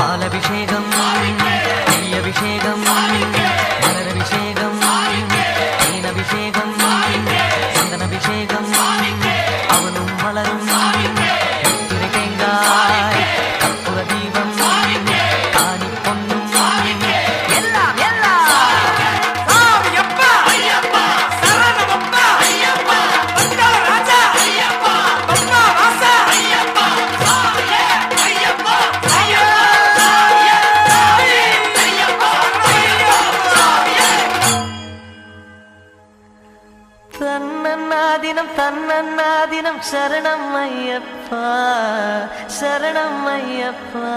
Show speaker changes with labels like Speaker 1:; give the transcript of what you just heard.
Speaker 1: பாலபிஷேகம் நெய்யபிஷேகம் மலரபிஷேகம் தேனபிஷேகம் சந்தனபிஷேகம் அவனும் மலரும் முத்திரை தேங்காய் கற்பூர தீபம் காணி பொன்னும் எல்லாம் எல்லாம் சாமியப்பா ஐயப்பா சரணமப்பா ஐயப்பா மங்கள ராஜா ஐயப்பா பத்மா வாசா ஐயப்பா சாமியே ஐயப்பா தன்னன்னாதினம் தன்னன்னாதினம் சரணம் ஐயப்பா சரணம் ஐயப்பா